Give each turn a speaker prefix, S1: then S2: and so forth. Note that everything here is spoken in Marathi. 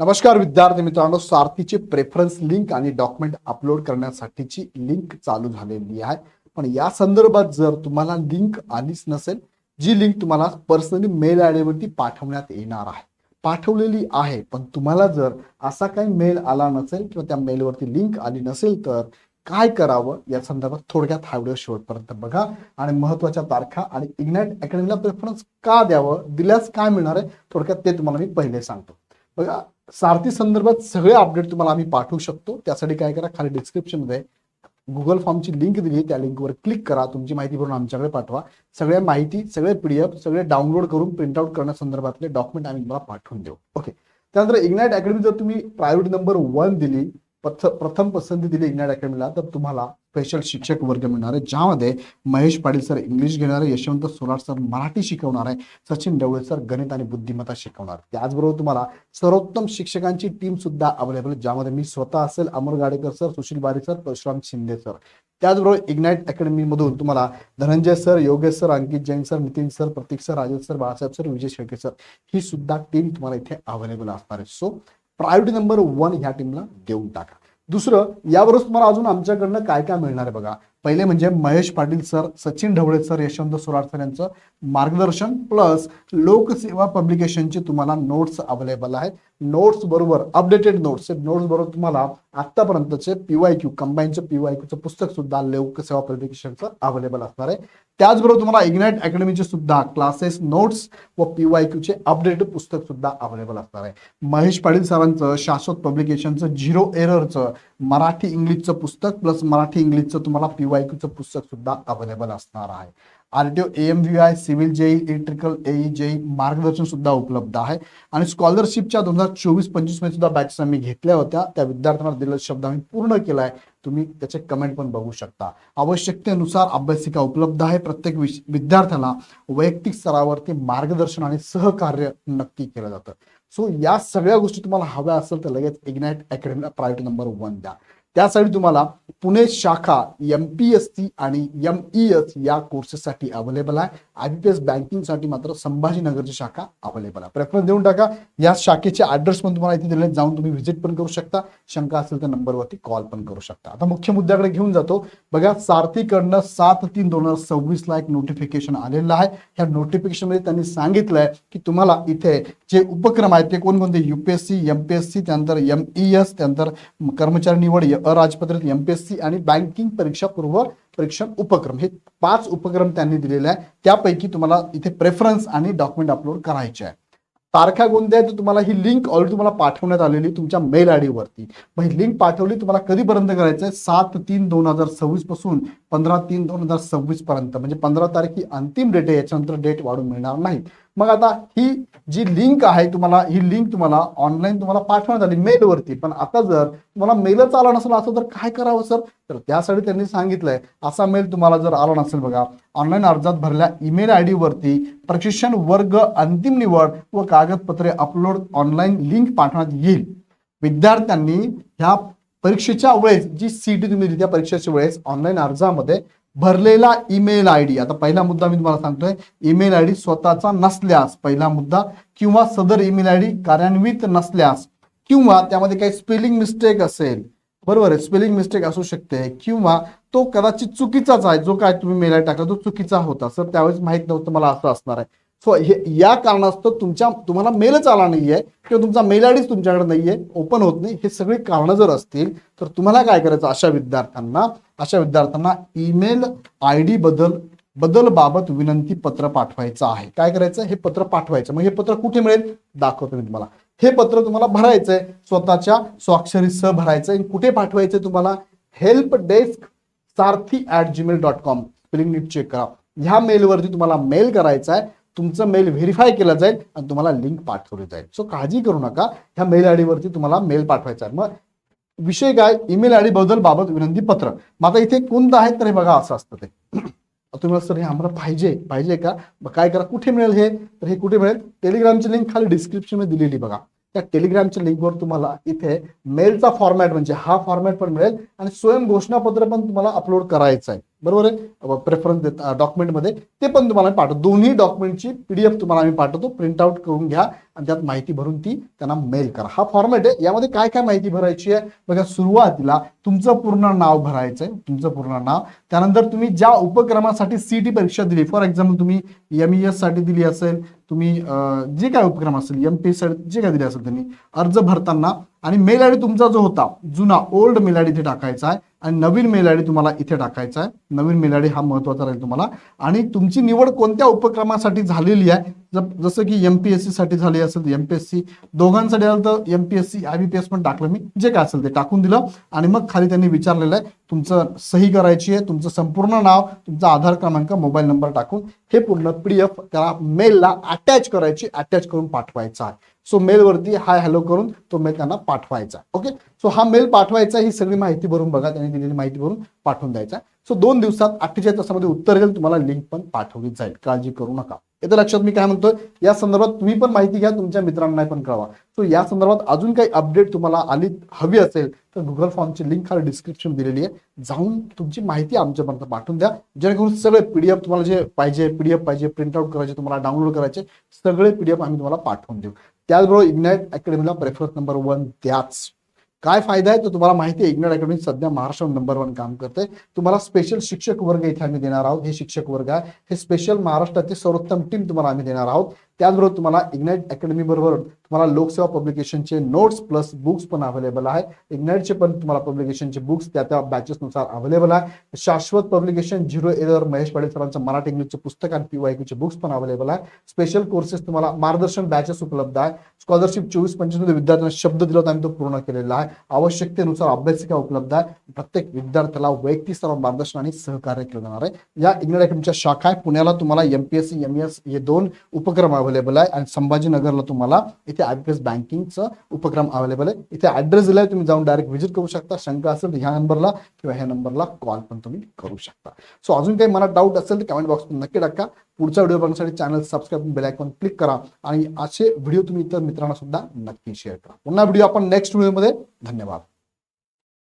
S1: नमस्कार विद्यार्थी मित्रांनो, सारथीचे प्रेफरन्स लिंक आणि डॉक्युमेंट अपलोड करण्यासाठीची लिंक चालू झालेली आहे. पण या संदर्भात जर तुम्हाला लिंक आलीच नसेल, जी लिंक तुम्हाला पर्सनली मेल आयडी वरती पाठवण्यात येणार आहे, पाठवलेली आहे, पण तुम्हाला जर असा काही मेल आला नसेल किंवा त्या मेलवरती लिंक आली नसेल तर काय करावं या संदर्भात थोडक्यात हा व्हिडिओ शेवटपर्यंत बघा. आणि महत्त्वाच्या तारखा आणि इग्नाइट अकॅडमीला प्रेफरन्स का द्यावं, दिल्यास काय मिळणार आहे, थोडक्यात ते तुम्हाला मी पहिले सांगतो. बघा, सारथी संदर्भात सगळे अपडेट तुम्हाला आम्ही पाठवू शकतो. त्यासाठी काय करा, खाली डिस्क्रिप्शन मध्ये गुगल फॉर्मची लिंक दिली आहे, त्या लिंकवर क्लिक करा, तुमची माहिती भरून आमच्याकडे पाठवा. सगळ्या माहिती, सगळे PDF सगळे डाउनलोड करून प्रिंटआउट करण्यासंदर्भातले डॉक्युमेंट आम्ही तुम्हाला पाठवून देऊ. ओके, त्यानंतर इग्नाइट अकॅडमी जर तुम्ही प्रायोरिटी नंबर 1 दिली, प्रथम पसंती दिली इग्नाइट अकॅडमीला, तर तुम्हाला स्पेशल शिक्षक वर्ग मिळणार आहे, ज्यामध्ये महेश पाटील सर इंग्लिश घेणार आहे, यशवंत सोनार सर मराठी शिकवणार आहे, सचिन ढवळे सर गणित आणि बुद्धिमत्ता शिकवणार. त्याचबरोबर तुम्हाला सर्वोत्तम शिक्षकांची टीम सुद्धा अवेलेबल, ज्यामध्ये मी स्वतः असेल, अमर Gadekar sir, Sushil Bari sir, Parshuram Shinde sir. त्याचबरोबर इग्नाइट अकॅडमी मधून तुम्हाला Dhananjay sir, Yogesh sir, Ankit Jain sir, Nitin sir, Pratik sir, Rajesh sir, Balasaheb sir, Vijay Shelke sir, ही सुद्धा टीम तुम्हाला इथे अवेलेबल असणार आहे. सो प्रायोरिटी नंबर 1 ह्या टीमला देऊन टाका. दुसरं, यावरच तुम्हाला अजून आमच्याकडनं काय काय मिळणार आहे बघा. पहिले म्हणजे महेश पाटील सर, सचिन ढवळे सर, यशवंत सोनार सर यांचं मार्गदर्शन प्लस लोकसेवा पब्लिकेशनचे तुम्हाला नोट्स अवेलेबल आहेत. नोट्स बरोबर अपडेटेड नोट्स बरोबर तुम्हाला आतापर्यंतचे PYQ कंबाईनचं PYQचं पुस्तक सुद्धा लोकसेवा पब्लिकेशनचं अवेलेबल असणार आहे. त्याचबरोबर तुम्हाला इग्नाइट अकॅडमीचे सुद्धा क्लासेस नोट्स व PYQचे अपडेटेड पुस्तक सुद्धा अवेलेबल असणार आहे. महेश पाटील सरांचं शाश्वत पब्लिकेशनचं 0 एररचं मराठी इंग्लिशचं पुस्तक प्लस मराठी इंग्लिशचं तुम्हाला PYQचं पुस्तक सुद्धा अवेलेबल असणार आहे. RTO AMVI civil JEE electrical AE JEE मार्गदर्शन सुद्धा उपलब्ध आहे. आणि स्कॉलरशिपच्या 2024-25 मध्ये सुद्धा बॅचेस आम्ही घेतल्या होत्या, त्या विद्यार्थ्यांना दिलेला शब्द आम्ही पूर्ण केलाय. तुम्ही त्याचे कमेंट पण बघू शकता. आवश्यकतेनुसार अभ्यासिका उपलब्ध आहे. प्रत्येक विद्यार्थ्याला वैयक्तिक स्तरावरती मार्गदर्शन आणि सहकार्य नक्की केलं जातं. सो या सगळ्या गोष्टी तुम्हाला हव्या असेल तर लगेच इग्नाइट अकॅडमीला प्रायोरिटी नंबर 1 द्या. त्यासाठी तुम्हाला पुणे शाखा MPSC आणि MES या कोर्सेससाठी अवेलेबल आहे. IBPS बँकिंगसाठी मात्र संभाजीनगरची शाखा अवेलेबल आहे. प्रेफरन्स देऊन टाका. या शाखेचे ऍड्रेस पण तुम्हाला इथे दिले, जाऊन तुम्ही व्हिजिट पण करू शकता. शंका असेल तर नंबरवरती कॉल पण करू शकता. आता मुख्य मुद्द्याकडे घेऊन जातो. बघा, सारथीकडनं 7/3/2024 ला एक नोटिफिकेशन आलेलं आहे. ह्या नोटिफिकेशन मध्ये त्यांनी सांगितलंय की तुम्हाला इथे जे उपक्रम आहेत ते कोणकोणते, UPSC, MPSC, त्यानंतर MES, त्यानंतर कर्मचारी निवड, अराजपत्रित MPSC आणि बँकिंग परीक्षा पूर्व परीक्षा उपक्रम, हे 5 उपक्रम त्यांनी दिलेले आहे. त्यापैकी तुम्हाला इथे प्रेफरन्स आणि डॉक्युमेंट अपलोड करायचे आहे. तारखा कोणत्या आहेत, तुम्हाला ही लिंक ऑलरेडी तुम्हाला पाठवण्यात आलेली तुमच्या मेल आयडी वरती. मग ही लिंक पाठवली तुम्हाला कधीपर्यंत करायचं आहे, 7/3/2026 पासून 15/3/2026 पर्यंत, म्हणजे 15 तारीख ही अंतिम डेट आहे. याच्यानंतर डेट वाढून मिळणार नाही. मग आता ही जी लिंक आहे, तुम्हाला ही लिंक तुम्हाला ऑनलाईन तुम्हाला पाठवण्यात आली मेलवरती, पण आता जर तुम्हाला मेलच आला नसेल असं तर काय करावं सर, तर त्यासाठी त्यांनी सांगितलंय असा मेल तुम्हाला जर आला नसेल, बघा, ऑनलाईन अर्जात भरल्या ईमेल आयडी वरती प्रशिक्षण वर्ग अंतिम निवड व कागदपत्रे अपलोड ऑनलाईन लिंक पाठवण्यात येईल. विद्यार्थ्यांनी ह्या परीक्षेच्या वेळेस जी CT तुम्ही दिली त्या परीक्षेच्या वेळेस ऑनलाईन अर्जामध्ये भरलेला ईमेल आयडी, आता पहिला मुद्दा मी तुम्हाला सांगतोय, ईमेल आयडी स्वतःचा नसल्यास, पहिला मुद्दा, किंवा सदर ईमेल आयडी कार्यान्वित नसल्यास, किंवा त्यामध्ये काही स्पेलिंग मिस्टेक असेल, बरोबर आहे, स्पेलिंग मिस्टेक असू शकते, किंवा तो कदाचित चुकीचाच आहे, जो काय तुम्ही मेल आयडी टाकला तो चुकीचा होता सर, त्यावेळेस माहित नव्हतं मला असं असणार आहे. सो हे या कारणास्तव तुम्हाला मेलच आला नाहीये किंवा तुमचा मेल आयडीच तुमच्याकडे नाहीये, ओपन होत नाही, हे सगळी कारणं जर असतील तर तुम्हाला काय करायचं, अशा विद्यार्थ्यांना ईमेल आयडी बदल बाबत विनंती पत्र पाठवायचं आहे. काय करायचं, हे पत्र पाठवायचं. मग हे पत्र कुठे मिळेल दाखवतो मी तुम्हाला. हे पत्र तुम्हाला भरायचंय, स्वतःच्या स्वाक्षरीसह भरायचंय. कुठे पाठवायचंय तुम्हाला, हेल्प डेस्क sarthi@gmail.com, स्पेलिंग नीट चेक करा. ह्या मेलवरती तुम्हाला मेल करायचा आहे. तुमचं मेल व्हेरीफाय केलं जाईल आणि तुम्हाला लिंक पाठवली जाईल. सो काळजी करू नका, ह्या मेल आयडी वरती तुम्हाला मेल पाठवायचा आहे. मग विषय काय, ईमेल आयडी बदल बाबत विनंती पत्र. मग आता इथे कोणतं आहे, तर हे बघा असं असतं ते. तुम्हाला सर हे आम्हाला पाहिजे का, मग काय करा, कुठे मिळेल हे, तर हे कुठे मिळेल, टेलिग्रामची लिंक खाली डिस्क्रिप्शन मध्ये दिलेली बघा. त्या टेलिग्रामच्या लिंकवर तुम्हाला इथे मेलचा फॉर्मॅट म्हणजे हा फॉर्मॅट पण मिळेल आणि स्वयं घोषणापत्र पण तुम्हाला अपलोड करायचं आहे. बरोबर आहे, प्रेफरन्स देत डॉक्युमेंटमध्ये ते पण तुम्हाला पाठवतो. दोन्ही डॉक्युमेंटची PDF तुम्हाला आम्ही पाठवतो. प्रिंट आउट करून घ्या आणि त्यात माहिती भरून ती त्यांना मेल करा. हा फॉर्मॅट आहे. यामध्ये काय काय माहिती भरायची आहे बघा. सुरुवातीला तुमचं पूर्ण नाव भरायचं आहे, तुमचं पूर्ण नाव. त्यानंतर तुम्ही ज्या उपक्रमासाठी CET परीक्षा दिली, फॉर एक्झाम्पल तुम्ही MES साठी दिली असेल, तुम्ही जे काय उपक्रम असेल MPSC साठी जे काय दिले असेल त्यांनी अर्ज भरताना, आणि मेल आयडी तुमचा जो होता जुना ओल्ड मेल आयडी इथे टाकायचा आहे आणि नवीन मेल आयडी तुम्हाला इथे टाकायचा आहे. नवीन मेल आयडी हा महत्वाचा राहील तुम्हाला. आणि तुमची निवड कोणत्या उपक्रमासाठी झालेली आहे, जसं की MPSC साठी झाली असेल तर MPSC, दोघांसाठी आलं तर MPSC IBPS पण टाकलं मी, जे काय असेल ते टाकून दिलं. आणि मग खाली त्यांनी विचारलेलं आहे तुमचं सही करायची आहे, तुमचं संपूर्ण नाव, तुमचा आधार क्रमांक, मोबाईल नंबर टाकून हे पूर्ण PDF त्याला मेलला अटॅच करायची, अटॅच करून पाठवायचा आहे. सो मेलवरती हाय हॅलो करून तो मेल त्यांना पाठवायचा. ओके, सो हा मेल पाठवायचा, ही सगळी माहिती भरून बघा, त्यांनी दिलेली माहिती भरून पाठवून द्यायचा. सो 2 दिवसात 48 तासामध्ये उत्तर येईल, तुम्हाला लिंक पण पाठवली जाईल, काळजी करू नका. येतं लक्षात मी काय म्हणतोय. या संदर्भात तुम्ही पण माहिती घ्या, तुमच्या मित्रांना पण कळवा. सो या संदर्भात अजून काही अपडेट तुम्हाला हवी असेल तर गुगल फॉर्मची लिंक खाली डिस्क्रिप्शन दिलेली आहे, जाऊन तुमची माहिती आमच्यापर्यंत पाठवून द्या, जेणेकरून सगळे PDF तुम्हाला जे पाहिजे, PDF पाहिजे, प्रिंट आउट करायचे, तुम्हाला डाउनलोड करायचे, सगळे PDF आम्ही तुम्हाला पाठवून देऊ. त्याचबरोबर इग्नाइट अकॅडमीला प्रेफरन्स नंबर 1 द्याच. काय फायदा आहे तो तुम्हाला माहिती आहे. इग्नाइट अकॅडमी सध्या महाराष्ट्र नंबर 1 काम करते. तुम्हाला स्पेशल शिक्षक वर्ग इथे आम्ही देणार आहोत. हे शिक्षक वर्ग आहे, हे स्पेशल महाराष्ट्रातील सर्वोत्तम टीम तुम्हाला आम्ही देणार आहोत. त्याचबरोबर तुम्हाला इग्नाइट अकॅडमी बरोबर तुम्हाला लोकसेवा पब्लिकेशनचे नोट्स प्लस बुक्स पण अवेलेबल आहे. इग्नाइटचे पण तुम्हाला पब्लिकेशनचे बुक्स त्या बॅचेसनुसार अवेलेबल आहे. शाश्वत पब्लिकेशन, 0 एरर, महेश पाटील सरांचं मराठी इंग्लिशचे पुस्तक आणि PYQचे बुक्स पण अवेलेबल आहे. स्पेशल कोर्सेस तुम्हाला मार्गदर्शन बॅचेस उपलब्ध आहे. स्कॉलरशिप 24-25 मध्ये विद्यार्थ्यांना शब्द दिला होता, आम्ही तो पूर्ण केलेला आहे. आवश्यकतेनुसार अभ्यासिका उपलब्ध आहे. प्रत्येक विद्यार्थ्याला वैयक्तिक सर्व मार्गदर्शन आणि सहकार्य केलं जाणार आहे. या इग्नाइट अकॅडमीच्या शाखा आहे पुण्याला, तुम्हाला MPSC MES हे 2 उपक्रम अवेलेबल आहे, आणि संभाजीनगरला तुम्हाला इथे IBPS बँकिंगचं उपक्रम अवेलेबल आहे. इथे ऍड्रेस दिलाय, तुम्ही जाऊन डायरेक्ट व्हिजिट करू शकता. शंका असेल तर ह्या नंबरला किंवा ह्या नंबरला कॉल पण तुम्ही करू शकता. सो अजून काही मनात डाऊट असेल तर कमेंट बॉक्समध्ये नक्की टाका. पुढचा व्हिडिओ बघण्यासाठी channel subscribe, bell icon click करा, आणि असे व्हिडिओ तुम्ही इतर मित्रांना सुद्धा नक्की शेअर करा. पुन्हा व्हिडिओ आपण नेक्स्ट व्हिडिओमध्ये. धन्यवाद.